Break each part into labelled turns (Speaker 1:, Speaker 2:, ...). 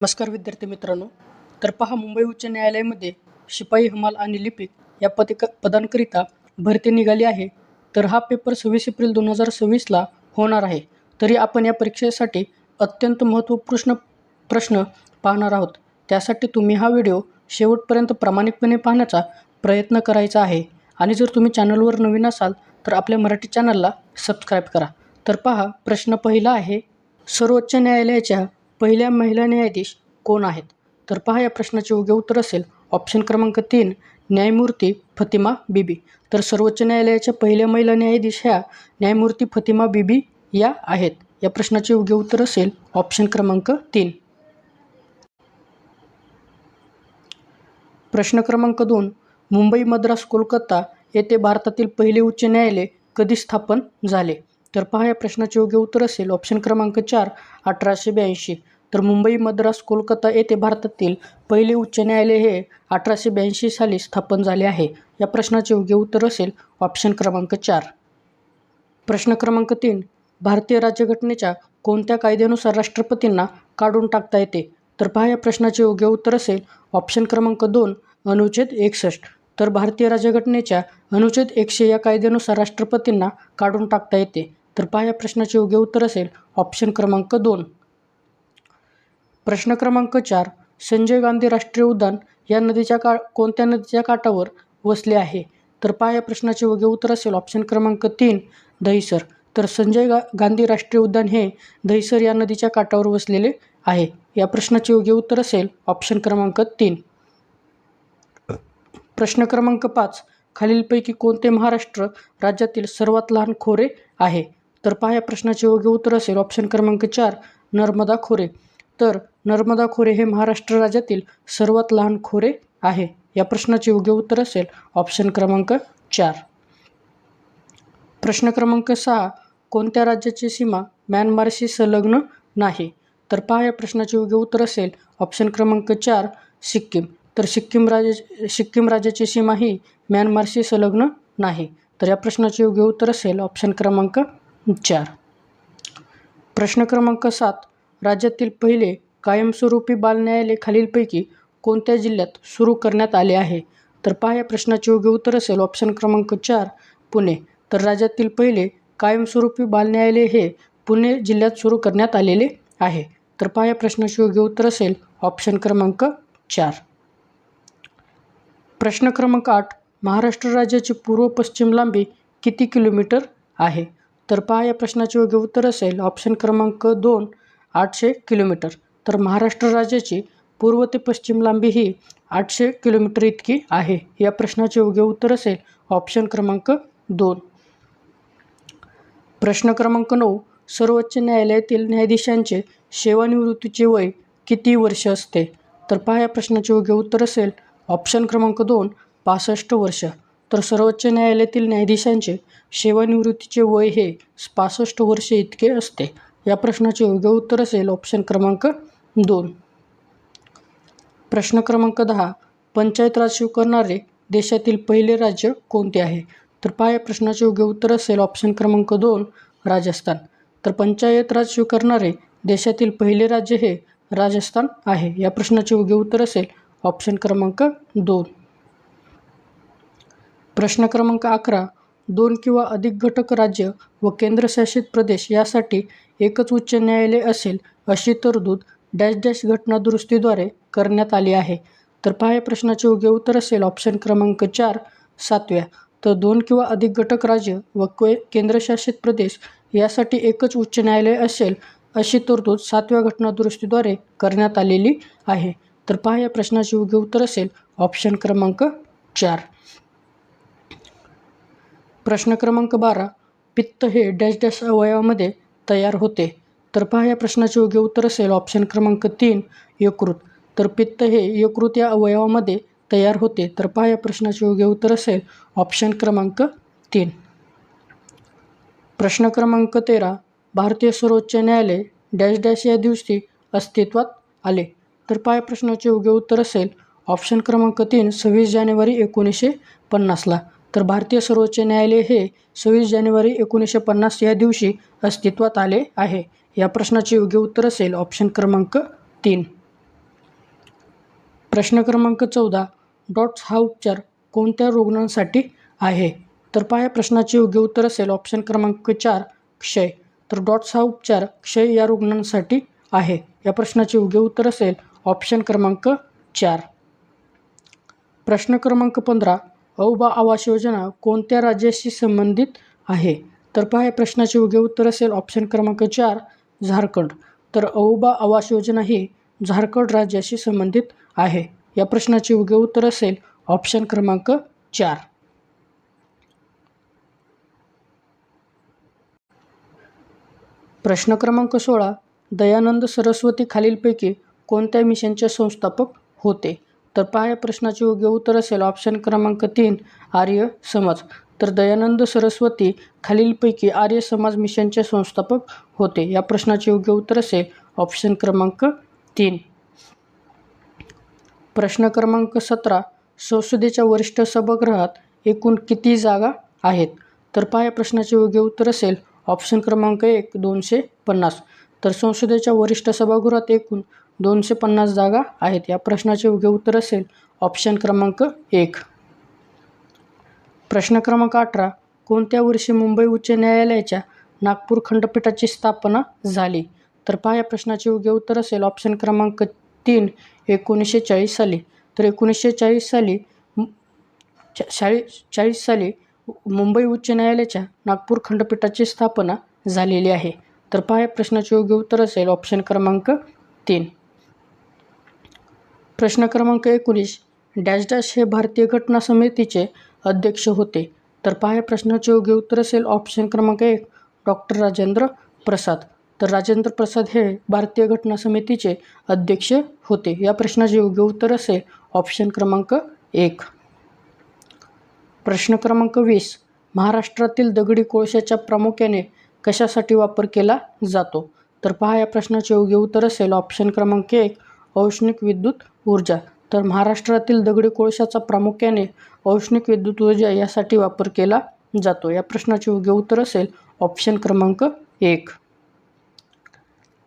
Speaker 1: नमस्कार विद्यार्थी मित्रांनो. तर पहा, मुंबई उच्च न्यायालयामध्ये शिपाई हमाल आणि लिपिक या पदांकरिता भरती निघाली आहे. तर हा पेपर 26 एप्रिल 2026ला होणार आहे. तरी आपण या परीक्षेसाठी अत्यंत महत्त्वपूर्ण प्रश्न पाहणार आहोत. त्यासाठी तुम्ही हा व्हिडिओ शेवटपर्यंत प्रामाणिकपणे पाहण्याचा प्रयत्न करायचा आहे. आणि जर तुम्ही चॅनलवर नवीन असाल तर आपल्या मराठी चॅनलला सबस्क्राईब करा. तर पहा, प्रश्न पहिला आहे, सर्वोच्च न्यायालयाच्या पहिल्या महिला न्यायाधीश कोण आहेत? तर पहा, या प्रश्नाचे योग्य उत्तर असेल ऑप्शन क्रमांक 3, न्यायमूर्ती फतिमा बीबी. तर सर्वोच्च न्यायालयाच्या पहिल्या महिला न्यायाधीश ह्या न्यायमूर्ती फतिमा बीबी या आहेत. या प्रश्नाचे योग्य उत्तर असेल ऑप्शन क्रमांक 3. प्रश्न क्रमांक 2, मुंबई, मद्रास, कोलकाता येथे भारतातील पहिले उच्च न्यायालय कधी स्थापन झाले? तर पहा, या प्रश्नाचे योग्य उत्तर असेल ऑप्शन क्रमांक 4, 1882. तर मुंबई, मद्रास, कोलकाता येथे भारतातील पहिले उच्च न्यायालय हे 1882 साली स्थापन झाले आहे. या प्रश्नाचे योग्य उत्तर असेल ऑप्शन क्रमांक 4. प्रश्न क्रमांक 3, भारतीय राज्यघटनेच्या कोणत्या कायद्यानुसार राष्ट्रपतींना काढून टाकता येते? तर पहा, या प्रश्नाचे योग्य उत्तर असेल ऑप्शन क्रमांक 2, अनुच्छेद 61. तर भारतीय राज्यघटनेच्या अनुच्छेद 100 या कायद्यानुसार राष्ट्रपतींना काढून टाकता येते. तर पहा, या प्रश्नाचे योग्य उत्तर असेल ऑप्शन क्रमांक 2. प्रश्न क्रमांक 4, संजय गांधी राष्ट्रीय उद्यान या कोणत्या नदीच्या काठावर वसले आहे? तर पहा, या प्रश्नाचे योग्य उत्तर असेल ऑप्शन क्रमांक 3, दहिसर. तर संजय गांधी राष्ट्रीय उद्यान हे दहिसर या नदीच्या काठावर वसलेले आहे. या प्रश्नाचे योग्य उत्तर असेल ऑप्शन क्रमांक 3. प्रश्न क्रमांक 5, खालीलपैकी कोणते महाराष्ट्र राज्यातील सर्वात लहान खोरे आहे? तर पहा, या प्रश्नाचे योग्य उत्तर असेल ऑप्शन क्रमांक 4, नर्मदा खोरे. तर नर्मदा खोरे हे महाराष्ट्र राज्यातील सर्वात लहान खोरे आहे. या प्रश्नाचे योग्य उत्तर असेल ऑप्शन क्रमांक 4. प्रश्न क्रमांक 6, कोणत्या राज्याची सीमा म्यानमारशी संलग्न नाही? तर पहा, या प्रश्नाचे योग्य उत्तर असेल ऑप्शन क्रमांक 4, सिक्कीम. तर सिक्कीम राज्याची सीमा ही म्यानमारशी संलग्न नाही. तर या प्रश्नाचे योग्य उत्तर असेल ऑप्शन क्रमांक 4. प्रश्न क्रमांक 7, राज्यातील पहिले कायमस्वरूपी बाल न्यायालय खालीलपैकी कोणत्या जिल्ह्यात सुरू करण्यात आले आहे? तर पहा, या प्रश्नाचे योग्य उत्तर असेल ऑप्शन क्रमांक 4, पुणे. तर राज्यातील पहिले कायमस्वरूपी बाल न्यायालय हे पुणे जिल्ह्यात सुरू करण्यात आलेले आहे. तर पहा, या प्रश्नाचे योग्य उत्तर असेल ऑप्शन क्रमांक 4. प्रश्न क्रमांक 8, महाराष्ट्र राज्याची पूर्व पश्चिम लांबी किती किलोमीटर आहे? तर पहा, या प्रश्नाचे योग्य उत्तर असेल ऑप्शन क्रमांक 2, 800 किलोमीटर. तर महाराष्ट्र राज्याची पूर्व ते पश्चिम लांबी ही 800 किलोमीटर इतकी आहे. या प्रश्नाचे योग्य उत्तर असेल ऑप्शन क्रमांक 2. प्रश्न क्रमांक 9, सर्वोच्च न्यायालयातील न्यायाधीशांचे सेवानिवृत्तीचे वय किती वर्ष असते? तर पहा, या प्रश्नाचे योग्य उत्तर असेल ऑप्शन क्रमांक 2, 65 वर्ष. तर सर्वोच्च न्यायालयातील न्यायाधीशांचे सेवानिवृत्तीचे वय हे 65 वर्षे इतके असते. या प्रश्नाचे योग्य उत्तर असेल ऑप्शन क्रमांक 2. प्रश्न क्रमांक 10, पंचायत राज सुरू करणारे देशातील पहिले राज्य कोणते आहे? तर पहा, या प्रश्नाचे योग्य उत्तर असेल ऑप्शन क्रमांक 2, राजस्थान. तर पंचायत राज सुरू करणारे देशातील पहिले राज्य हे राजस्थान आहे. या प्रश्नाचे योग्य उत्तर असेल ऑप्शन क्रमांक 2. प्रश्न क्रमांक 11, 2 किंवा अधिक घटक राज्य व केंद्रशासित प्रदेश यासाठी एकच उच्च न्यायालय असेल अशी तरतूद डॅश डॅश घटना दुरुस्तीद्वारे करण्यात आली आहे. तर पहा, या प्रश्नाचे योग्य उत्तर असेल ऑप्शन क्रमांक 4, 7व्या. तर 2 किंवा अधिक घटक राज्य व केंद्रशासित प्रदेश यासाठी एकच उच्च न्यायालय असेल अशी तरतूद 7व्या घटना दुरुस्तीद्वारे करण्यात आलेली आहे. तर पहा, या प्रश्नाचे योग्य उत्तर असेल ऑप्शन क्रमांक 4. प्रश्न क्रमांक 12, पित्त हे डॅश डॅश अवयवामध्ये तयार होते? तर पहा, या प्रश्नाचे योग्य उत्तर असेल ऑप्शन क्रमांक 3, यकृत. तर पित्त हे यकृत या अवयवामध्ये तयार होते. तर पहा, या प्रश्नाचे योग्य उत्तर असेल ऑप्शन क्रमांक 3. प्रश्न क्रमांक 13, भारतीय सर्वोच्च न्यायालय डॅश डॅश या दिवशी अस्तित्वात आले? तर पहा, या प्रश्नाचे योग्य उत्तर असेल ऑप्शन क्रमांक 3, 26 जानेवारी 1950ला. तर भारतीय सर्वोच्च न्यायालय हे 26 जानेवारी 1950 या दिवशी अस्तित्वात आले आहे. या प्रश्नाचे योग्य उत्तर असेल ऑप्शन क्रमांक 3. प्रश्न क्रमांक 14. डॉट्स हा उपचार कोणत्या रुग्णांसाठी आहे? तर पहा या प्रश्नाचे योग्य उत्तर असेल ऑप्शन क्रमांक 4 क्षय. तर डॉट्स हा उपचार क्षय या रुग्णांसाठी आहे. या प्रश्नाचे योग्य उत्तर असेल ऑप्शन क्रमांक 4. प्रश्न क्रमांक 15. औबा आवास योजना कोणत्या राज्याशी संबंधित आहे? तर पहा या प्रश्नाचे योग्य उत्तर असेल ऑप्शन क्रमांक 4 झारखंड. तर औबा आवास योजना ही झारखंड राज्याशी संबंधित आहे. या प्रश्नाचे योग्य उत्तर असेल ऑप्शन क्रमांक 4. प्रश्न क्रमांक 16. दयानंद सरस्वती खालीलपैकी कोणत्या मिशनचे संस्थापक होते? तर पहा या प्रश्नाचे योग्य उत्तर असेल ऑप्शन क्रमांक 3 आर्य समाज. तर दयानंद सरस्वती खालीलपैकी आर्य समाज मिशनचे संस्थापक होते. या प्रश्नाचे योग्य उत्तर असेल ऑप्शन क्रमांक 3. प्रश्न क्रमांक 17. संसदेच्या वरिष्ठ सभागृहात एकूण किती जागा आहेत? तर पहा या प्रश्नाचे योग्य उत्तर असेल ऑप्शन क्रमांक 1 250. तर संसदेच्या वरिष्ठ सभागृहात एकूण 250 जागा आहेत. या प्रश्नाचे योग्य उत्तर असेल ऑप्शन क्रमांक 1. प्रश्न क्रमांक 18. कोणत्या वर्षी मुंबई उच्च न्यायालयाच्या नागपूर खंडपीठाची स्थापना झाली? तर पहा या प्रश्नाचे योग्य उत्तर असेल ऑप्शन क्रमांक 3 1940 साली. तर 1940 साली मुंबई उच्च न्यायालयाच्या नागपूर खंडपीठाची स्थापना झालेली आहे. तर पहा या प्रश्नाचे योग्य उत्तर असेल ऑप्शन क्रमांक 3. प्रश्न क्रमांक 19. डॅश डॅश हे भारतीय घटना समितीचे अध्यक्ष होते. तर पहा या प्रश्नाचे योग्य उत्तर असेल ऑप्शन क्रमांक 1 डॉक्टर राजेंद्र प्रसाद. तर राजेंद्र प्रसाद हे भारतीय घटना समितीचे अध्यक्ष होते. या प्रश्नाचे योग्य उत्तर असेल ऑप्शन क्रमांक 1. प्रश्न क्रमांक 20. महाराष्ट्रातील दगडी कोळशाचा प्रामुख्याने कशासाठी वापर केला जातो? तर पहा या प्रश्नाचे योग्य उत्तर असेल ऑप्शन क्रमांक 1 औष्णिक विद्युत ऊर्जा. तर महाराष्ट्रातील दगडी कोळशाचा प्रामुख्याने औष्णिक विद्युत ऊर्जा यासाठी वापर केला जातो. या प्रश्नाचे योग्य उत्तर असेल ऑप्शन क्रमांक 1.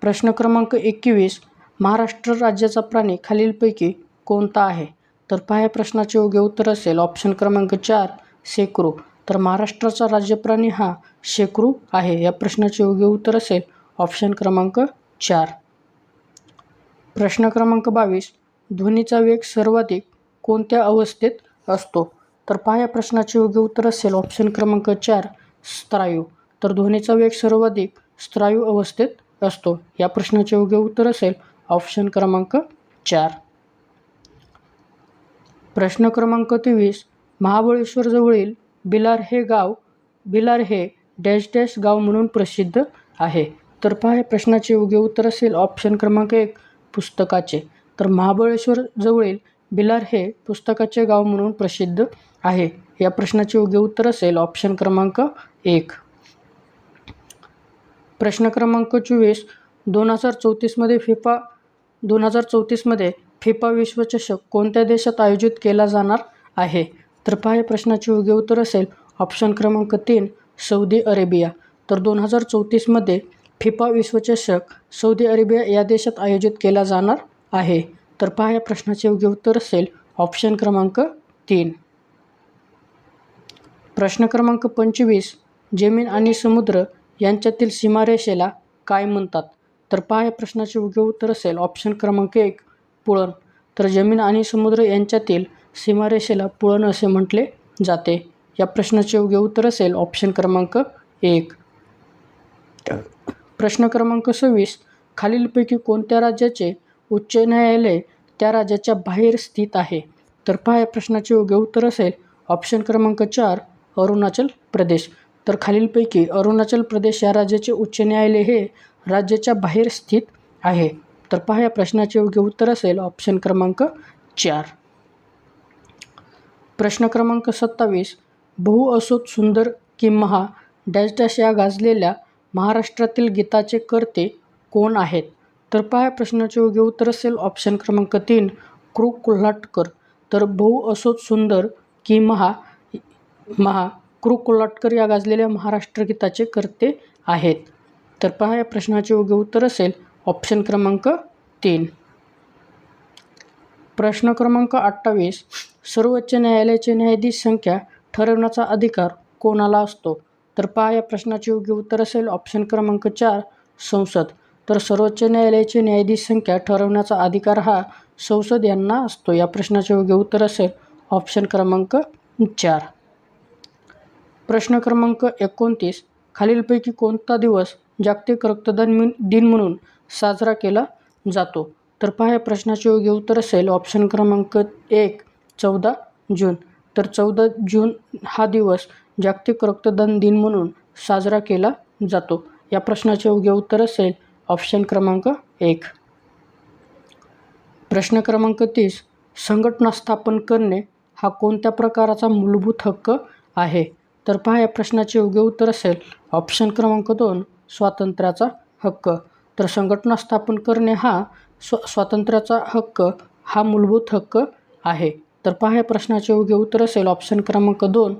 Speaker 1: प्रश्न क्रमांक 21. महाराष्ट्र राज्याचा प्राणी खालीलपैकी कोणता आहे? तर पहा या प्रश्नाचे योग्य उत्तर असेल ऑप्शन क्रमांक 4 शेकरू. तर महाराष्ट्राचा राज्यप्राणी हा शेकरू आहे. या प्रश्नाचे योग्य उत्तर असेल ऑप्शन क्रमांक 4. प्रश्न क्रमांक 22. ध्वनीचा वेग सर्वाधिक कोणत्या अवस्थेत असतो? तर पहा या प्रश्नाचे योग्य उत्तर असेल ऑप्शन क्रमांक 4 स्थायू. तर ध्वनीचा वेग सर्वाधिक स्थायू अवस्थेत असतो. या प्रश्नाचे योग्य उत्तर असेल ऑप्शन क्रमांक 4. प्रश्न क्रमांक 23. महाबळेश्वर जवळील भिलार हे डॅश डॅश गाव म्हणून प्रसिद्ध आहे. तर पहा या प्रश्नाचे योग्य उत्तर असेल ऑप्शन क्रमांक 1 पुस्तकाचे. तर महाबळेश्वर जवळील भिलार हे पुस्तकाचे गाव म्हणून प्रसिद्ध आहे. या प्रश्नाचे योग्य उत्तर असेल ऑप्शन क्रमांक 1. प्रश्न क्रमांक 24. 2034 मध्ये फिफा विश्वचषक कोणत्या देशात आयोजित केला जाणार आहे? तर पहा या प्रश्नाचे योग्य उत्तर असेल ऑप्शन क्रमांक 3 सौदी अरेबिया. तर 2034 मध्ये फिफा विश्वचषक सौदी अरेबिया या देशात आयोजित केला जाणार आहे. तर पहा या प्रश्नाचे योग्य उत्तर असेल ऑप्शन क्रमांक 3. प्रश्न क्रमांक 25. जमीन आणि समुद्र यांच्यातील सीमारेषेला काय म्हणतात? तर पहा या प्रश्नाचे योग्य उत्तर असेल ऑप्शन क्रमांक 1 पुळण. तर जमीन आणि समुद्र यांच्यातील सीमारेषेला पुळण असे म्हटले जाते. या प्रश्नाचे योग्य उत्तर असेल ऑप्शन क्रमांक 1. प्रश्न क्रमांक 26. खालीलपैकी कोणत्या राज्याचे उच्च न्यायालय त्या राज्याच्या बाहेर स्थित आहे? तर पहा या प्रश्नाचे योग्य उत्तर असेल ऑप्शन क्रमांक 4 अरुणाचल प्रदेश. तर खालीलपैकी अरुणाचल प्रदेश या राज्याचे उच्च न्यायालय हे राज्याच्या बाहेर स्थित आहे. तर पहा या प्रश्नाचे योग्य उत्तर असेल ऑप्शन क्रमांक 4. प्रश्न क्रमांक 27. बहु असोत सुंदर की महा डॅश डॅश या गाजलेल्या महाराष्ट्रातील गीताचे कर्ते कोण आहेत? तर पहा या प्रश्नाचे योग्य उत्तर असेल ऑप्शन क्रमांक 3 कृ कोल्हटकर. तर बहु असोत सुंदर की महा कृ कोल्हटकर या गाजलेल्या महाराष्ट्र गीताचे कर्ते आहेत. तर पहा या प्रश्नाचे योग्य उत्तर असेल ऑप्शन क्रमांक 3. प्रश्न क्रमांक 28. सर्वोच्च न्यायालयाचे न्यायाधीश संख्या ठरवण्याचा अधिकार कोणाला असतो? तर पहा या प्रश्नाचे योग्य उत्तर असेल ऑप्शन क्रमांक 4 संसद. तर सर्वोच्च न्यायालयाचे न्यायाधीश संख्या ठरवण्याचा अधिकार हा संसद यांना असतो. या प्रश्नाचे योग्य उत्तर असेल ऑप्शन क्रमांक 4. प्रश्न क्रमांक 29. खालीलपैकी कोणता दिवस जागतिक रक्तदान दिन म्हणून साजरा केला जातो? तर पहा या प्रश्नाचे योग्य उत्तर असेल ऑप्शन क्रमांक 1 14 जून. तर 14 जून हा दिवस जागतिक रक्तदान दिन म्हणून साजरा केला जातो. या प्रश्नाचे योग्य उत्तर असेल ऑप्शन क्रमांक 1. प्रश्न क्रमांक 30. संघटना स्थापन करणे हा कोणत्या प्रकारचा मूलभूत हक्क आहे? तर पहा या प्रश्नाचे योग्य उत्तर असेल ऑप्शन क्रमांक 2 स्वातंत्र्याचा हक्क. तर संघटना स्थापन करणे हा स्वातंत्र्याचा हक्क हा मूलभूत हक्क आहे. तर पहा या प्रश्नाचे योग्य उत्तर असेल ऑप्शन क्रमांक 2